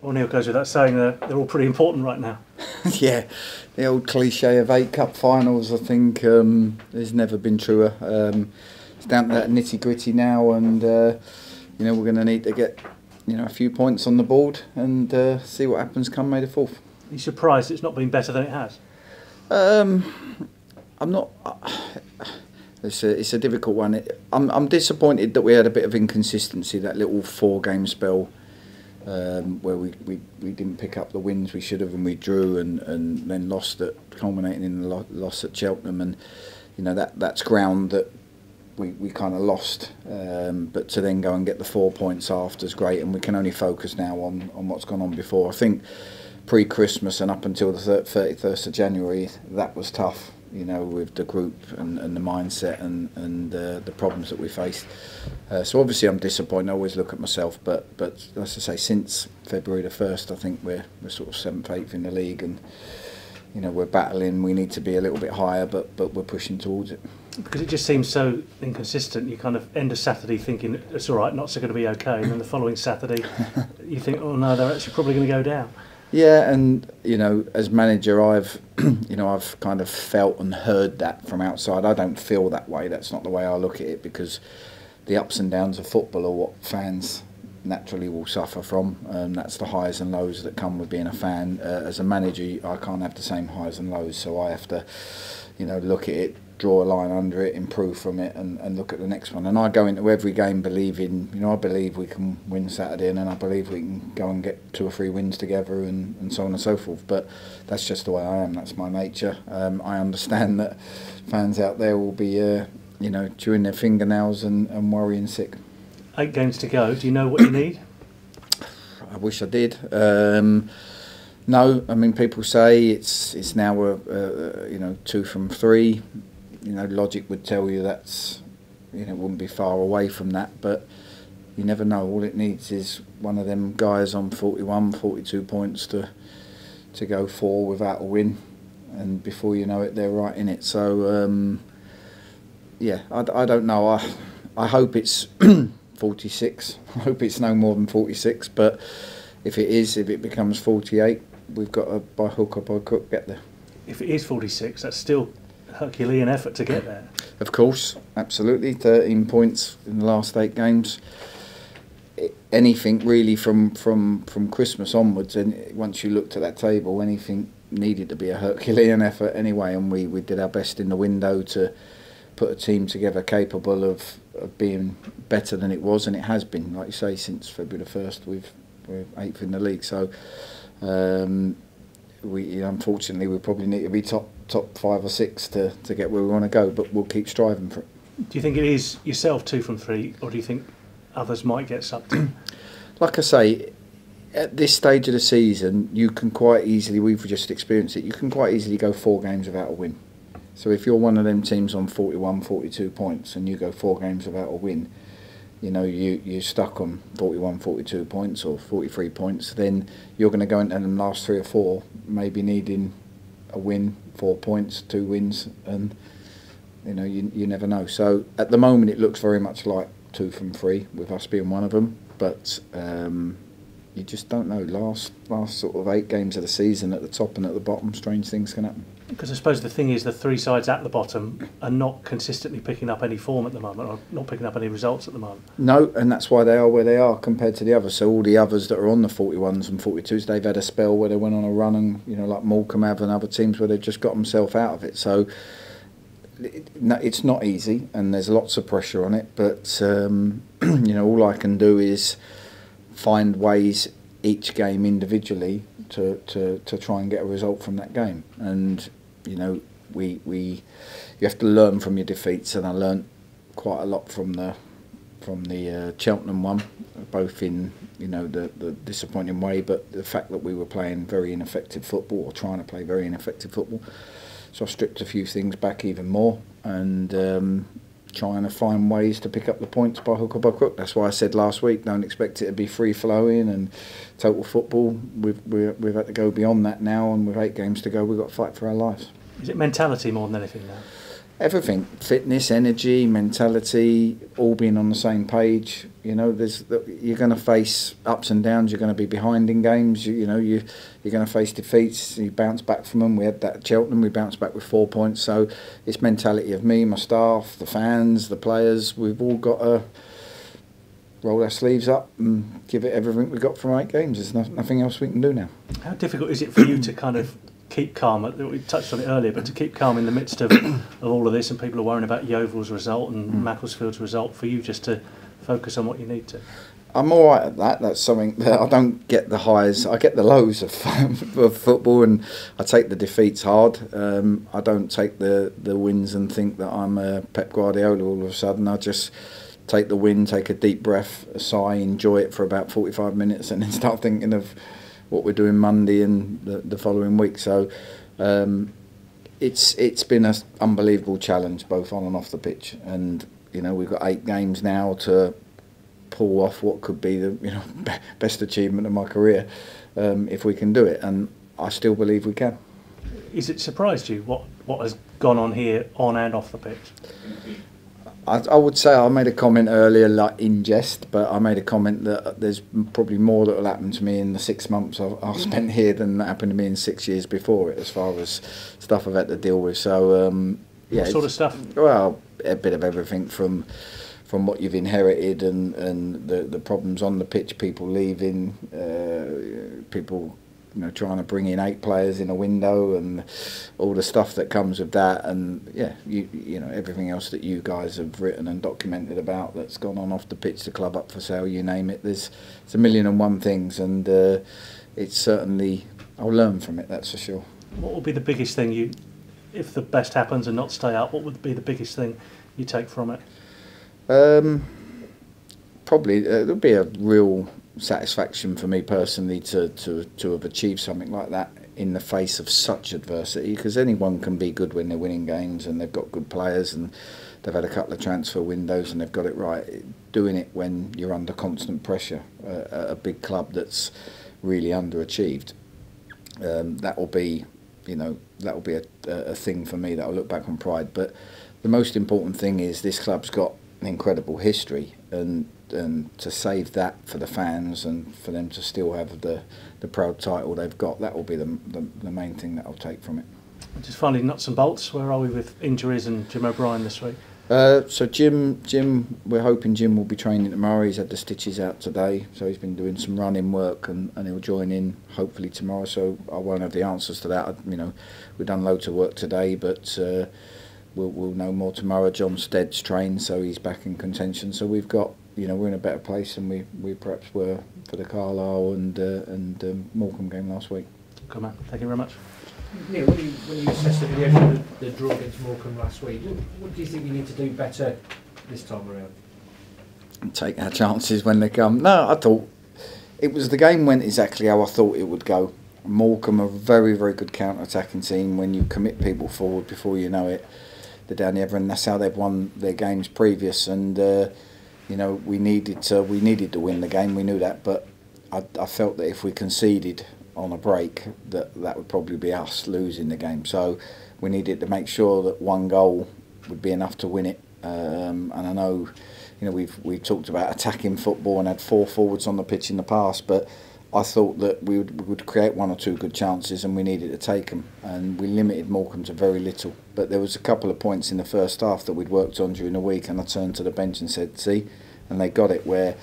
Well, Neil, goes without saying they're all pretty important right now. Yeah, the old cliche of 8 cup finals, I think, has never been truer. It's down to that nitty gritty now, and we're going to need to get a few points on the board and see what happens come May the 4th. Are you surprised it's not been better than it has? I'm not. It's a difficult one. I'm disappointed that we had a bit of inconsistency, that little 4-game spell. Where we didn't pick up the wins we should have, and we drew and then lost, culminating in the loss at Cheltenham, and that's ground that we kind of lost. But to then go and get the 4 points after is great, and we can only focus now on what's gone on before. I think pre-Christmas and up until the 31st of January, that was tough. With the group and the mindset and the problems that we faced. So obviously I'm disappointed. I always look at myself, but as I say, since February the 1st, I think we're sort of 7th, 8th in the league, and we're battling. We need to be a little bit higher, but we're pushing towards it. Because it just seems so inconsistent. You kind of end of Saturday thinking it's all right, not so going to be okay, and then the following Saturday you think, oh no, they're actually probably going to go down. Yeah, and as manager, I've I've kind of felt and heard that from outside. I don't feel that way. That's not the way I look at it, because the ups and downs of football are what fans naturally will suffer from. That's the highs and lows that come with being a fan. As a manager, I can't have the same highs and lows, so I have to, look at it, draw a line under it, improve from it, and look at the next one. And I go into every game believing, I believe we can win Saturday, and then I believe we can go and get 2 or 3 wins together, and so on and so forth. But that's just the way I am. That's my nature. I understand that fans out there will be, chewing their fingernails and worrying sick. 8 games to go. Do you know what you need? I wish I did. No, I mean, people say it's now 2 from 3. Logic would tell you that's, it wouldn't be far away from that, but you never know. All it needs is one of them guys on 41, 42 points to go 4 without a win, and before you know it, they're right in it. So, yeah, I don't know. I hope it's 46. I hope it's no more than 46, but if it becomes 48, we've got to, by hook or by crook, get there. If it is 46, that's still a Herculean effort to get there. Of course, absolutely. 13 points in the last 8 games. Anything really from Christmas onwards, and once you looked at that table, anything needed to be a Herculean effort anyway, and we did our best in the window to put a team together capable of being better than it was, and it has been, like you say, since February the 1st. We're 8th in the league, so we unfortunately we probably need to be top 5 or 6 to get where we want to go, but we'll keep striving for it. Do you think it is yourself 2 from 3, or do you think others might get sucked in? Like I say, at this stage of the season, you can quite easily, we've just experienced it, you can quite easily go 4 games without a win. So if you're one of them teams on 41, 42 points and you go 4 games without a win, you're stuck on 41, 42 points or 43 points, then you're going to go into them last 3 or 4, maybe needing a win, 4 points, 2 wins, and you never know. So at the moment it looks very much like 2 from 3, with us being one of them, but you just don't know. Last sort of 8 games of the season, at the top and at the bottom, strange things can happen. Because I suppose the thing is, the 3 sides at the bottom are not consistently picking up any form at the moment, or not picking up any results at the moment. No, and that's why they are where they are compared to the others. So all the others that are on the 41s and 42s, they've had a spell where they went on a run, and like Morecambe have, and other teams where they've just got themselves out of it. So it's not easy, and there's lots of pressure on it. But all I can do is find ways each game individually to try and get a result from that game. And you have to learn from your defeats, and I learnt quite a lot from the Cheltenham one, both in the disappointing way, but the fact that we were playing very ineffective football, or trying to play very ineffective football. So I stripped a few things back even more, and trying to find ways to pick up the points by hook or by crook. That's why I said last week, don't expect it to be free flowing and total football. We've had to go beyond that now, and with 8 games to go, we've got to fight for our lives. Is it mentality more than anything now? Everything, fitness, energy, mentality, all being on the same page. You know, you're going to face ups and downs. You're going to be behind in games. You're going to face defeats. You bounce back from them. We had that at Cheltenham. We bounced back with 4 points. So it's mentality of me, my staff, the fans, the players. We've all got to roll our sleeves up and give it everything we've got from 8 games. There's nothing else we can do now. How difficult is it for you to kind of keep calm? We touched on it earlier, but to keep calm in the midst of all of this, and people are worrying about Yeovil's result and Macclesfield's result, for you just to focus on what you need to? I'm all right at that. That's something that I don't get the highs. I get the lows of football, and I take the defeats hard. I don't take the wins and think that I'm Pep Guardiola all of a sudden. I just take the win, take a deep breath, a sigh, enjoy it for about 45 minutes, and then start thinking of what we're doing Monday and the following week. So it's been an unbelievable challenge, both on and off the pitch. And we've got 8 games now to pull off what could be the best achievement of my career, if we can do it. And I still believe we can. Is it surprised you what has gone on here, on and off the pitch? I would say I made a comment earlier, like in jest, but I made a comment that there's probably more that will happen to me in the 6 months I've spent here than that happened to me in 6 years before it, as far as stuff I've had to deal with. So yeah, what sort of stuff? Well, a bit of everything from what you've inherited and the problems on the pitch, people leaving, people trying to bring in 8 players in a window, and all the stuff that comes with that, and yeah, everything else that you guys have written and documented about that's gone on off the pitch, the club up for sale, you name it. It's a million and one things, and it's certainly, I'll learn from it, that's for sure. What will be the biggest thing if the best happens and not stay up, what would be the biggest thing you take from it? Probably there'll be a real satisfaction for me personally to have achieved something like that in the face of such adversity, because anyone can be good when they're winning games and they've got good players and they've had a couple of transfer windows and they've got it right. Doing it when you're under constant pressure at a big club that's really underachieved, that will be a thing for me that I'll look back on pride. But the most important thing is this club's got an incredible history, and to save that for the fans and for them to still have the proud title they've got, that will be the main thing that I'll take from it. Just finally, nuts and bolts, where are we with injuries and Jim O'Brien this week? So Jim, we're hoping Jim will be training tomorrow. He's had the stitches out today, so he's been doing some running work, and he'll join in hopefully tomorrow. So I won't have the answers to that. We've done loads of work today, but we'll know more tomorrow. John Stead's trained, so he's back in contention. So we've got, we're in a better place than we perhaps were for the Carlisle and Morecambe game last week. Good man. Thank you very much. Neil, when you assessed the video for the draw against Morecambe last week, what do you think you need to do better this time around? Take our chances when they come. No, I thought the game went exactly how I thought it would go. Morecambe are a very, very good counter-attacking team. When you commit people forward before you know it, they're down the other end. That's how they've won their games previous, and we needed to win the game. We knew that, but I felt that if we conceded on a break, that would probably be us losing the game. So we needed to make sure that one goal would be enough to win it. And I know, we've talked about attacking football and had 4 forwards on the pitch in the past, but I thought that we would create 1 or 2 good chances, and we needed to take them, and we limited Morecambe to very little. But there was a couple of points in the first half that we'd worked on during the week, and I turned to the bench and said, see, and they got it, where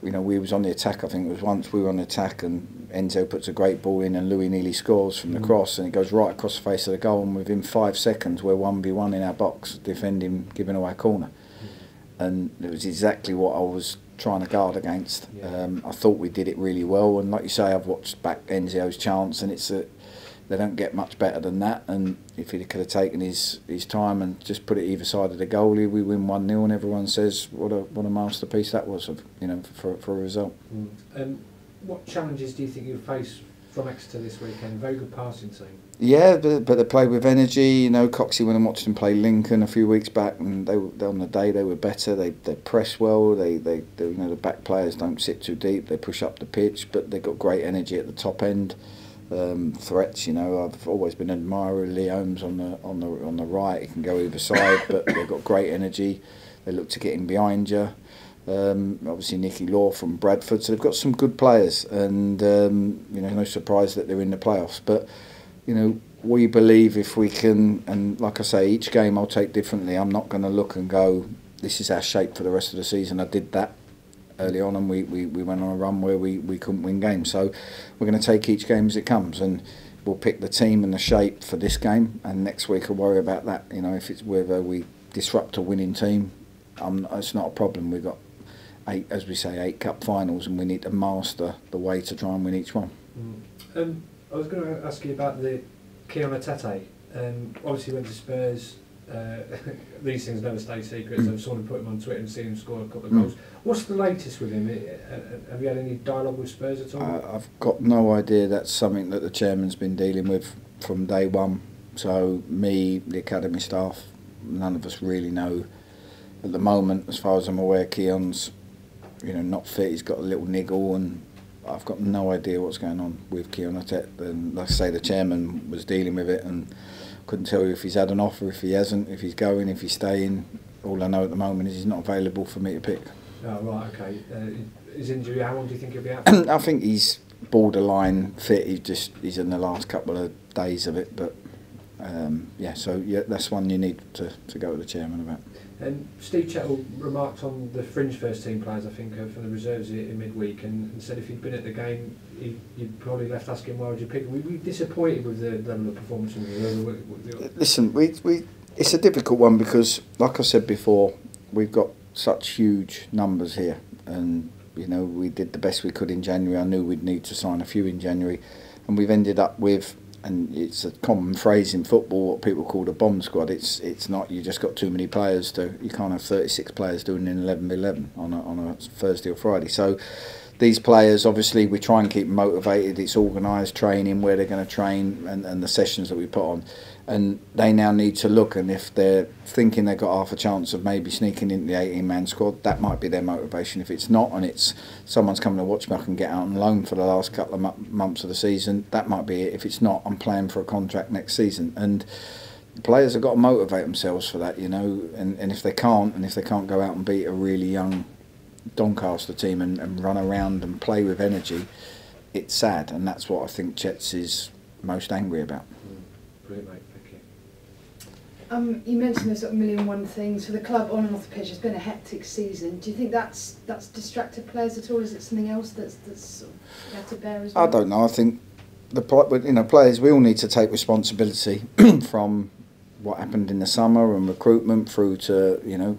we was on the attack. I think it was once we were on the attack and Enzo puts a great ball in and Louis nearly scores from the cross, and it goes right across the face of the goal, and within 5 seconds we're 1v1 in our box defending, giving away a corner. And it was exactly what I was trying to guard against. I thought we did it really well, and like you say, I've watched back Enzo's chance, and they don't get much better than that. And if he could have taken his time and just put it either side of the goalie, we win 1-0, and everyone says what a masterpiece that was, for a result. What challenges do you think you face from Exeter this weekend? Very good passing team. Yeah, but they play with energy. Coxey went and watched them play Lincoln a few weeks back, and they on the day they were better. They press well. They the back players don't sit too deep. They push up the pitch, but they've got great energy at the top end. threats. You know, I've always been an admirer of Lee Holmes on the right. He can go either side, but they've got great energy. They look to get in behind you. Obviously Nicky Law from Bradford, so they've got some good players, and you know, no surprise that they're in the playoffs. But you know, we believe if we can, and like I say, each game I'll take differently. I'm not going to look and go, this is our shape for the rest of the season. I did that early on, and we went on a run where we couldn't win games. So we're going to take each game as it comes, and we'll pick the team and the shape for this game, and next week I'll worry about that. You know, if it's whether we disrupt a winning team, it's not a problem. We've got 8 cup finals, and we need to master the way to try and win each one. I was going to ask you about the Keon Atete. Obviously went to Spurs. These things never stay secret, so someone put him on Twitter and seen him score a couple of goals. What's the latest with him? Have you had any dialogue with Spurs at all? I've got no idea. That's something that the chairman's been dealing with from day one. So me, the academy staff, none of us really know. At the moment, as far as I'm aware, Keon's not fit. He's got a little niggle, and I've got no idea what's going on with Keon Atete. And like I say, the chairman was dealing with it, and couldn't tell you if he's had an offer, if he hasn't, if he's going, if he's staying. All I know at the moment is he's not available for me to pick. Oh, right, okay. His injury, how long do you think he'll be out? I think he's borderline fit. He's in the last couple of days of it, but that's one you need to go to the chairman about. And Steve Chettle remarked on the fringe first team players, I think, from the reserves in midweek, and said if he'd been at the game, you'd probably left asking why would you pick. Were we disappointed with the level of performance in the reserve? Listen, it's a difficult one because, like I said before, we've got such huge numbers here, and we did the best we could in January. I knew we'd need to sign a few in January, and we've ended up with, and it's a common phrase in football, what people call the bomb squad. It's not, you just got too many players you can't have 36 players doing an 11-11 on a Thursday or Friday. So these players, obviously, we try and keep them motivated. It's organised training, where they're going to train, and the sessions that we put on. And they now need to look, and if they're thinking they've got half a chance of maybe sneaking into the 18-man squad, that might be their motivation. If it's not, and it's someone's coming to watch me, I can get out on loan for the last couple of months of the season, that might be it. If it's not, I'm playing for a contract next season. And the players have got to motivate themselves for that, and if they can't, go out and beat a really young Doncaster team and run around and play with energy, it's sad, and that's what I think Chet's is most angry about. Brilliant, mate. You mentioned there's sort of 1,000,001 things for the club on and off the pitch. It's been a hectic season. Do you think that's distracted players at all? Is it something else that's sort of had to bear as well? I don't know. I think players, we all need to take responsibility from what happened in the summer and recruitment through to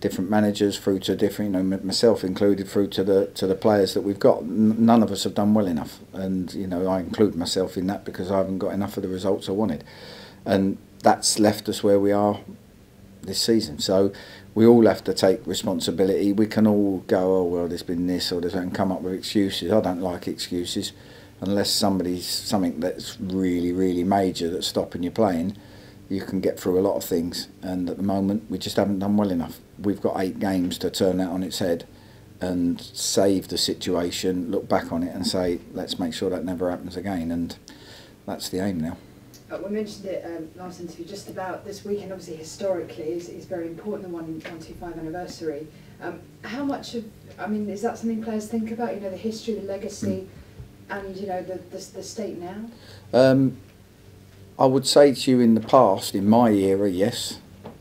different managers, through to different myself included, through to the players that we've got. None of us have done well enough, and I include myself in that because I haven't got enough of the results I wanted, and that's left us where we are this season. So we all have to take responsibility. We can all go, oh well, there's been this or there's, and come up with excuses. I don't like excuses unless something that's really, really major that's stopping you playing. You can get through a lot of things, and at the moment we just haven't done well enough. We've got 8 games to turn that on its head and save the situation, look back on it and say, let's make sure that never happens again, and that's the aim now. We mentioned it last interview, just about this weekend, obviously historically is very important, the 125 anniversary. How much of, is that something players think about, the history, the legacy, and the state now? I would say to you in the past, in my era, yes.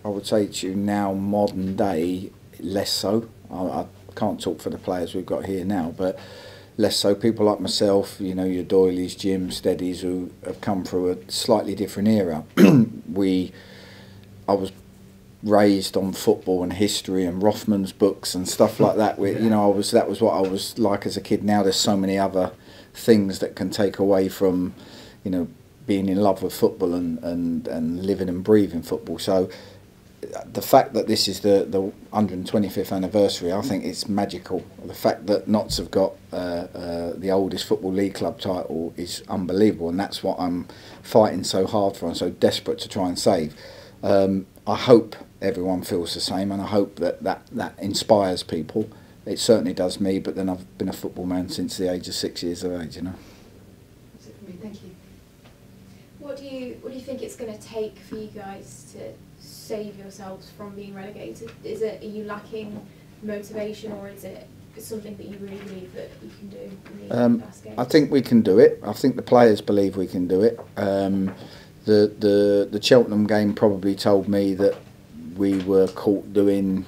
I would say to you now, modern day, less so. I can't talk for the players we've got here now, but less so. People like myself, your Doilies, Jim, Steadies, who have come through a slightly different era. I was raised on football and history and Rothman's books and stuff like that. That was what I was like as a kid. Now there's so many other things that can take away from, being in love with football and living and breathing football. So the fact that this is the 125th anniversary, I think it's magical. The fact that Notts have got the oldest Football League club title is unbelievable, and that's what I'm fighting so hard for and so desperate to try and save. I hope everyone feels the same, and I hope that inspires people. It certainly does me, but then I've been a football man since the age of 6 years of age, That's it for me. Thank you. What do you think it's going to take for you guys to save yourselves from being relegated? Are you lacking motivation, or is it something that you really believe that you can do in the last game? I think we can do it. I think the players believe we can do it. The Cheltenham game probably told me that we were caught between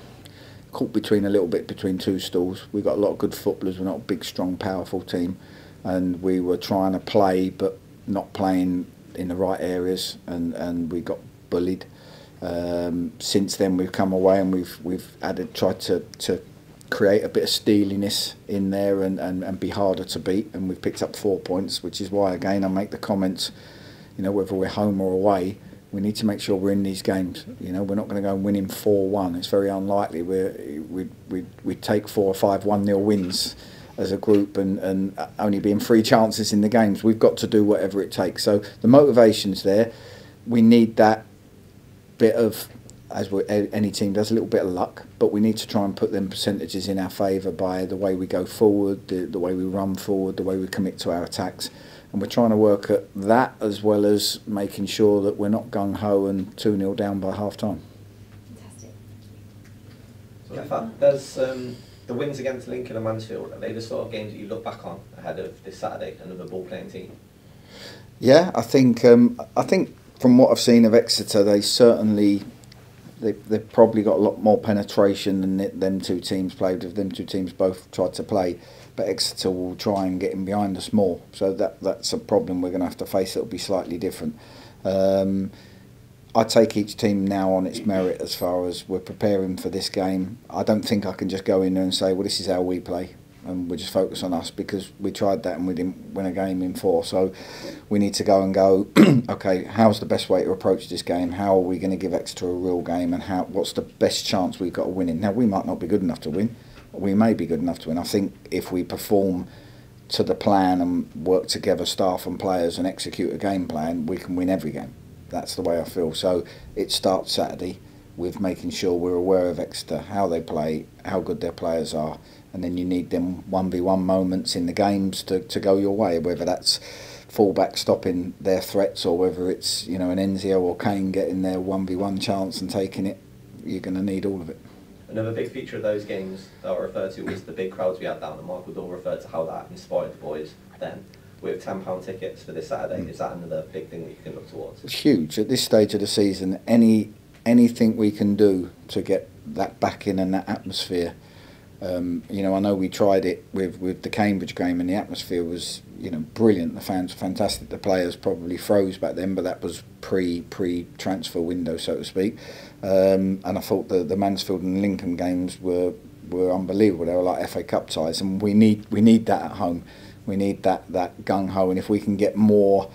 a little bit between two stools. We've got a lot of good footballers. We're not a big, strong, powerful team, and we were trying to play but not playing in the right areas, and we got bullied. Since then, we've come away and we've tried to create a bit of steeliness in there and be harder to beat, and we've picked up 4 points, which is why again I make the comments. Whether we're home or away, we need to make sure we're in these games. We're not going to go and win in 4-1. It's very unlikely. We'd take 4 or 5 1-0 wins as a group and only being 3 chances in the games. We've got to do whatever it takes. So the motivation's there. We need that bit of, as any team does, a little bit of luck, but we need to try and put them percentages in our favour by the way we go forward, the way we run forward, the way we commit to our attacks. And we're trying to work at that as well as making sure that we're not gung-ho and 2-0 down by half-time. Fantastic. Yeah, there's the wins against Lincoln and Mansfield. Are they the sort of games that you look back on ahead of this Saturday, another ball-playing team? Yeah, I think from what I've seen of Exeter, they've probably got a lot more penetration than them two teams played. If them two teams both tried to play, but Exeter will try and get in behind us more. So that's a problem we're going to have to face. It'll be slightly different. I take each team now on its merit as far as we're preparing for this game. I don't think I can just go in there and say, well, this is how we play, and we just focus on us, because we tried that and we didn't win a game in 4. So we need to go, okay, how's the best way to approach this game? How are we going to give Exeter a real game, and what's the best chance we've got to win it? Now, we might not be good enough to win. We may be good enough to win. I think if we perform to the plan and work together, staff and players, and execute a game plan, we can win every game. That's the way I feel. So it starts Saturday with making sure we're aware of Exeter, how they play, how good their players are, and then you need them 1v1 moments in the games to go your way, whether that's full-back stopping their threats or whether it's an Enzio or Kane getting their 1v1 chance and taking it. You're going to need all of it. Another big feature of those games that I referred to was the big crowds we had down, and Michael Dole referred to how that inspired the boys then. With £10 tickets for this Saturday, is that another big thing that you can look towards? It's huge. At this stage of the season, anything we can do to get that back in and that atmosphere. I know we tried it with the Cambridge game, and the atmosphere was brilliant. The fans were fantastic. The players probably froze back then, but that was pre-transfer window, so to speak. And I thought the Mansfield and Lincoln games were unbelievable. They were like FA Cup ties, and we need that at home. We need that gung-ho, and if we can get more,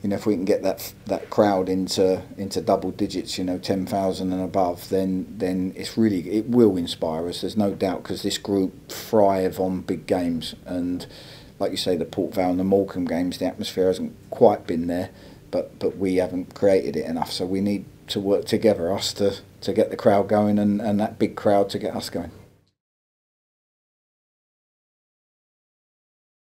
if we can get that crowd into double digits, 10,000 and above, then it will inspire us. There's no doubt, because this group thrive on big games, and like you say, the Port Vale and the Morecambe games, the atmosphere hasn't quite been there, but we haven't created it enough. So we need to work together, us to get the crowd going, and that big crowd to get us going.